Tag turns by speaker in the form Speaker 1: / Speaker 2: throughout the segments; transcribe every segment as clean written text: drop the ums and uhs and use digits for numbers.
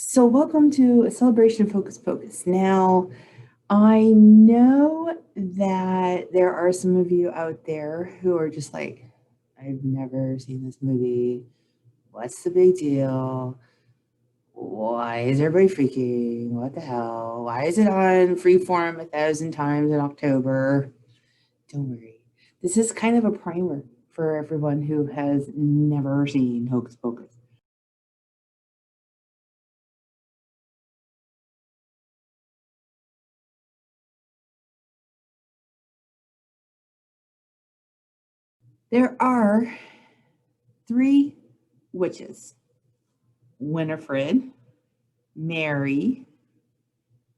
Speaker 1: So, welcome to a celebration of Hocus Pocus. Now, I know that there are some of you out there who are just like, I've never seen this movie. What's the big deal? Why is everybody freaking? What the hell? Why is it on Freeform 1,000 times in October? Don't worry. This is kind of a primer for everyone who has never seen Hocus Pocus. There are three witches: Winifred, Mary,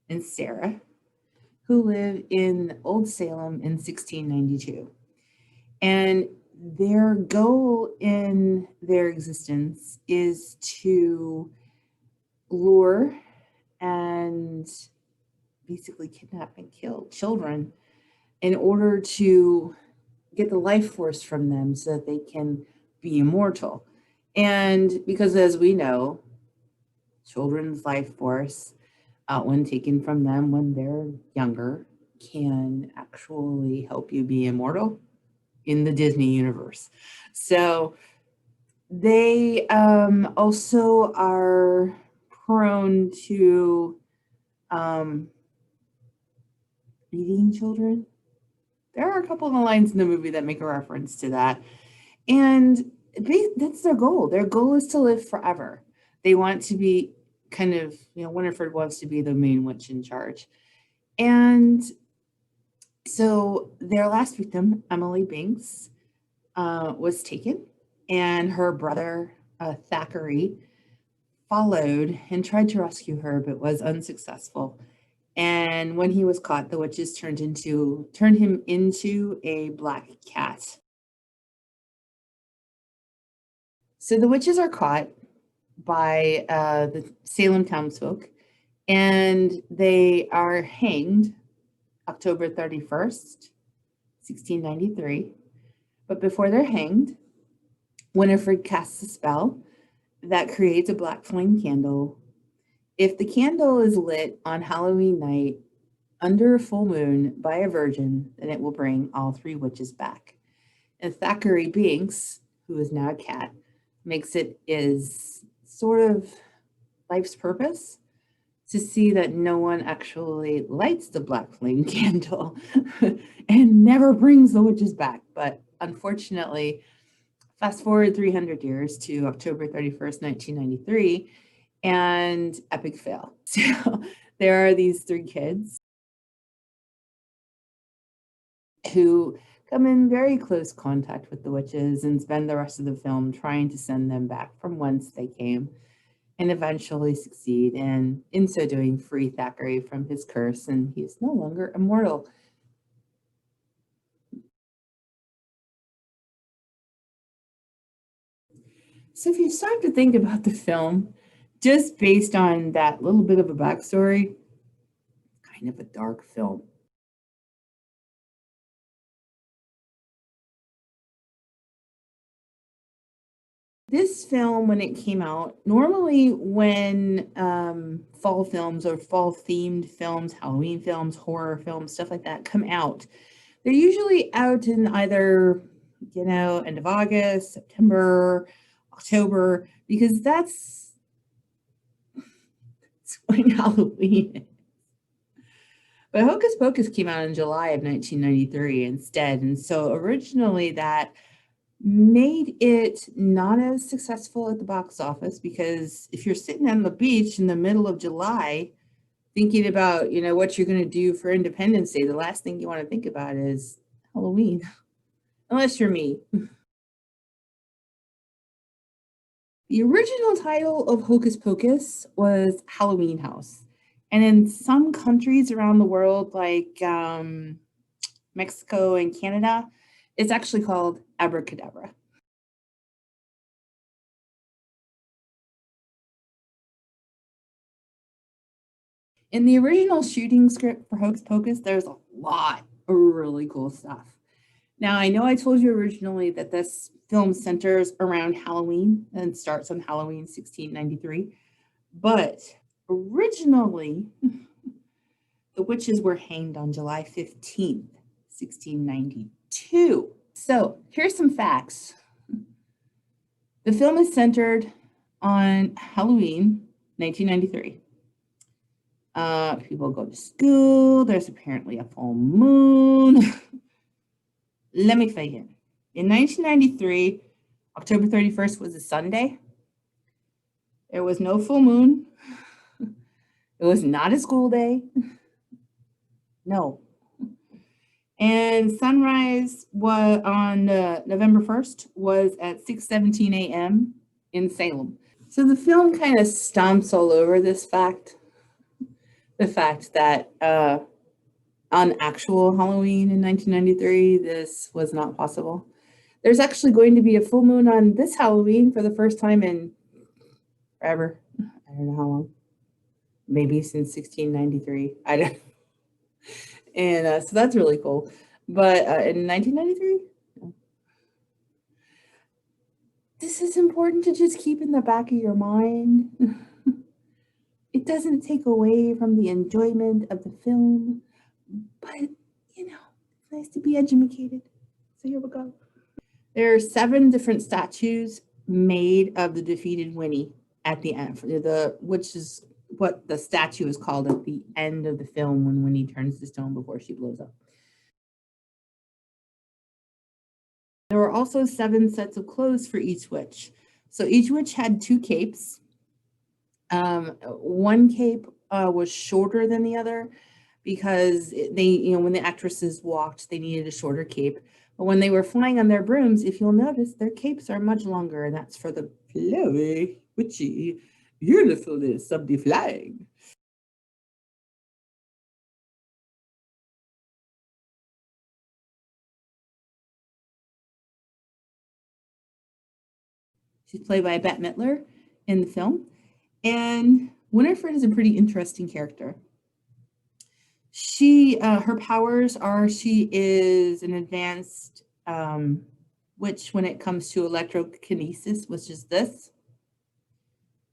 Speaker 1: and Sarah, who lived in Old Salem in 1692. And their goal in their existence is to lure and basically kidnap and kill children in order to get the life force from them so that they can be immortal. And because, as we know, children's life force, when taken from them when they're younger, can actually help you be immortal in the Disney universe. So they also are prone to um, eating children. There are a couple of the lines in the movie that make a reference to that. And that's their goal. Their goal is to live forever. They want to be kind of, Winifred wants to be the main witch in charge. And so their last victim, Emily Binks, was taken, and her brother, Thackeray, followed and tried to rescue her, but was unsuccessful. And when he was caught, the witches turned him into a black cat. So the witches are caught by the Salem townsfolk, and they are hanged October 31st, 1693. But before they're hanged, Winifred casts a spell that creates a black flame candle. If the candle is lit on Halloween night under a full moon by a virgin, then it will bring all three witches back. And Thackeray Binks, who is now a cat, makes it his sort of life's purpose to see that no one actually lights the black flame candle and never brings the witches back. But unfortunately, fast forward 300 years to October 31st, 1993, and epic fail. So there are these three kids who come in very close contact with the witches and spend the rest of the film trying to send them back from whence they came, and eventually succeed, and in so doing free Thackeray from his curse, and he is no longer immortal. So if you start to think about the film, just based on that little bit of a backstory, kind of a dark film. This film, when it came out, normally when fall films or fall themed films, Halloween films, horror films, stuff like that come out, they're usually out in either, end of August, September, October, because that's when Halloween is. But Hocus Pocus came out in July of 1993 instead. And so originally that made it not as successful at the box office, because if you're sitting on the beach in the middle of July thinking about, what you're going to do for Independence Day, the last thing you want to think about is Halloween, unless you're me. The original title of Hocus Pocus was Halloween House. And in some countries around the world, like Mexico and Canada, it's actually called Abracadabra. In the original shooting script for Hocus Pocus, there's a lot of really cool stuff. Now, I know I told you originally that this film centers around Halloween and starts on Halloween 1693, But originally, the witches were hanged on July 15th, 1692. So here's some facts. The film is centered on Halloween, 1993. People go to school. There's apparently a full moon. Let me fill you in. In 1993, October 31st was a Sunday. There was no full moon. It was not a school day. No. And sunrise was on November 1st was at 6:17 a.m. in Salem. So the film kind of stomps all over this fact, the fact that on actual Halloween in 1993, this was not possible. There's actually going to be a full moon on this Halloween for the first time in forever. I don't know how long. Maybe since 1693. I don't. And so that's really cool. But in 1993, this is important to just keep in the back of your mind. It doesn't take away from the enjoyment of the film, but you know, it's nice to be educated. So here we go. There are 7 different statues made of the defeated Winnie at the end, which is what the statue is called at the end of the film when Winnie turns to stone before she blows up. There were also 7 sets of clothes for each witch. So each witch had 2 capes. One cape was shorter than the other because when the actresses walked, they needed a shorter cape. But when they were flying on their brooms, if you'll notice, their capes are much longer, and that's for the flowy, witchy beautifulness of the flying. She's played by Bette Midler in the film. And Winifred is a pretty interesting character. Her powers are she is an advanced witch when it comes to electrokinesis, which is this.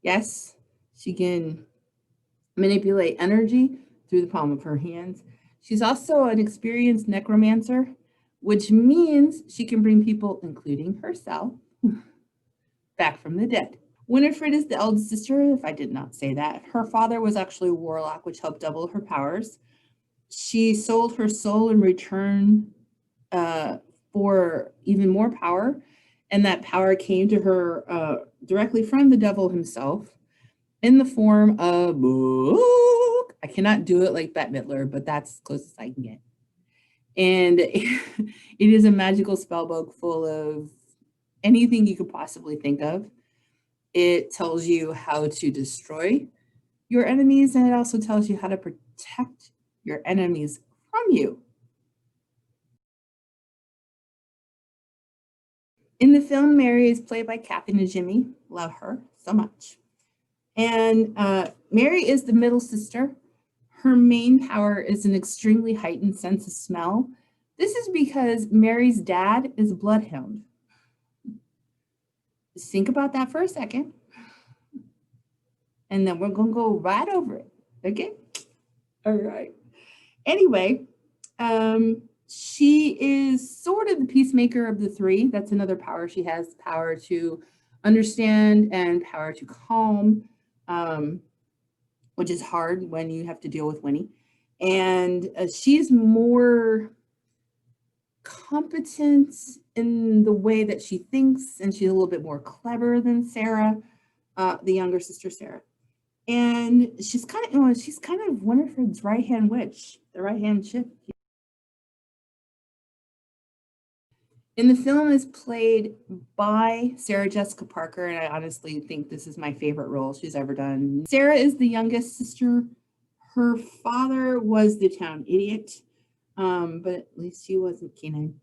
Speaker 1: Yes, she can manipulate energy through the palm of her hands. She's also an experienced necromancer, which means she can bring people, including herself, back from the dead. Winifred is the eldest sister, if I did not say that. Her father was actually a warlock, which helped double her powers. She sold her soul in return for even more power, and that power came to her directly from the devil himself in the form of book. I cannot do it like Bette Midler, but that's as close as I can get. And it is a magical spell book full of anything you could possibly think of. It tells you how to destroy your enemies, and it also tells you how to protect your enemies from you. In the film, Mary is played by Kathy Najimy. Love her so much. And Mary is the middle sister. Her main power is an extremely heightened sense of smell. This is because Mary's dad is a bloodhound. Just think about that for a second. And then we're going to go right over it. Okay? All right. Anyway, she is sort of the peacemaker of the 3. That's another power she has, power to understand and power to calm, which is hard when you have to deal with Winnie. And she's more competent in the way that she thinks, and she's a little bit more clever than Sarah, the younger sister Sarah. And she's kind of Winifred's right-hand witch, the right-hand chick. In the film is played by Sarah Jessica Parker, and I honestly think this is my favorite role she's ever done. Sarah is the youngest sister. Her father was the town idiot, but at least she wasn't canine.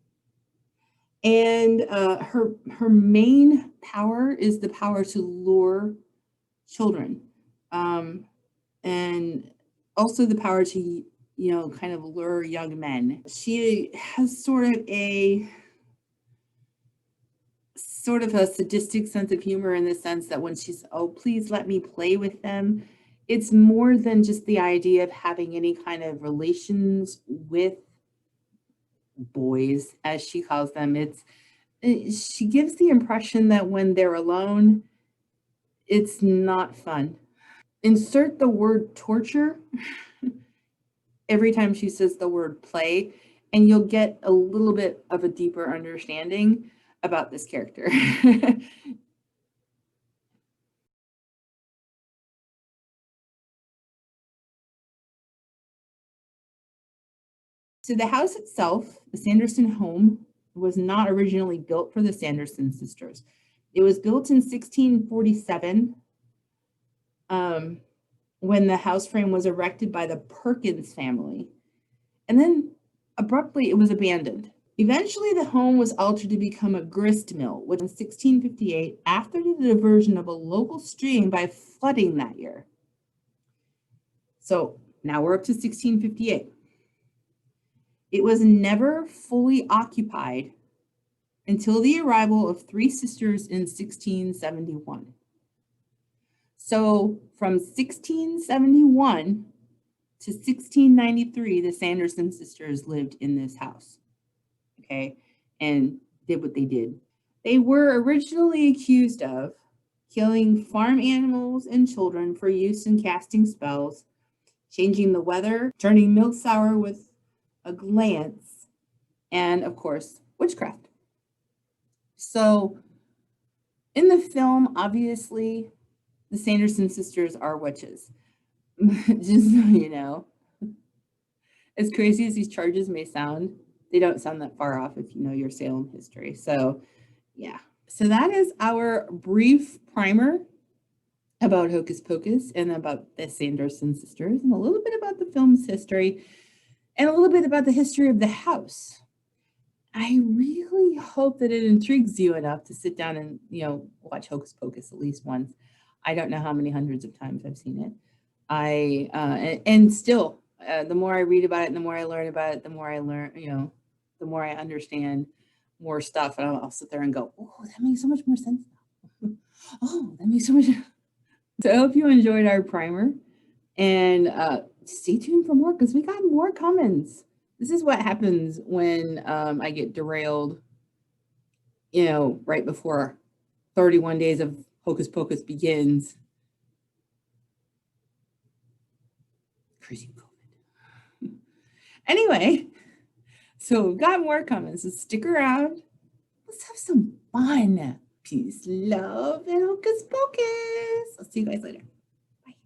Speaker 1: And her main power is the power to lure children, and also the power to kind of lure young men. She has sort of a sort of a sadistic sense of humor in the sense that when she's, oh, please let me play with them, it's more than just the idea of having any kind of relations with boys, as she calls them. She gives the impression that when they're alone, it's not fun. Insert the word torture every time she says the word play, and you'll get a little bit of a deeper understanding about this character. So the house itself, the Sanderson home, was not originally built for the Sanderson sisters. It was built in 1647 when the house frame was erected by the Perkins family. And then abruptly it was abandoned. Eventually, the home was altered to become a grist mill, which in 1658, after the diversion of a local stream by flooding that year. So now we're up to 1658. It was never fully occupied until the arrival of three sisters in 1671. So from 1671 to 1693, the Sanderson sisters lived in this house, okay, and did what they did. They were originally accused of killing farm animals and children for use in casting spells, changing the weather, turning milk sour with a glance, and of course, witchcraft. So in the film, obviously, the Sanderson sisters are witches. Just so you know, as crazy as these charges may sound, they don't sound that far off if you know your Salem history. So yeah. So that is our brief primer about Hocus Pocus and about the Sanderson sisters and a little bit about the film's history and a little bit about the history of the house. I really hope that it intrigues you enough to sit down and, watch Hocus Pocus at least once. I don't know how many hundreds of times I've seen it. And still, the more I read about it and the more I learn about it, the more I learn, the more I understand more stuff. And I'll sit there and go, oh, that makes so much more sense now. Oh, that makes so much. So I hope you enjoyed our primer and stay tuned for more because we got more comments. This is what happens when I get derailed, right before 31 days of Hocus Pocus begins. Crazy COVID. Anyway, so we've got more comments, so stick around. Let's have some fun. Peace, love, and Hocus Pocus. I'll see you guys later.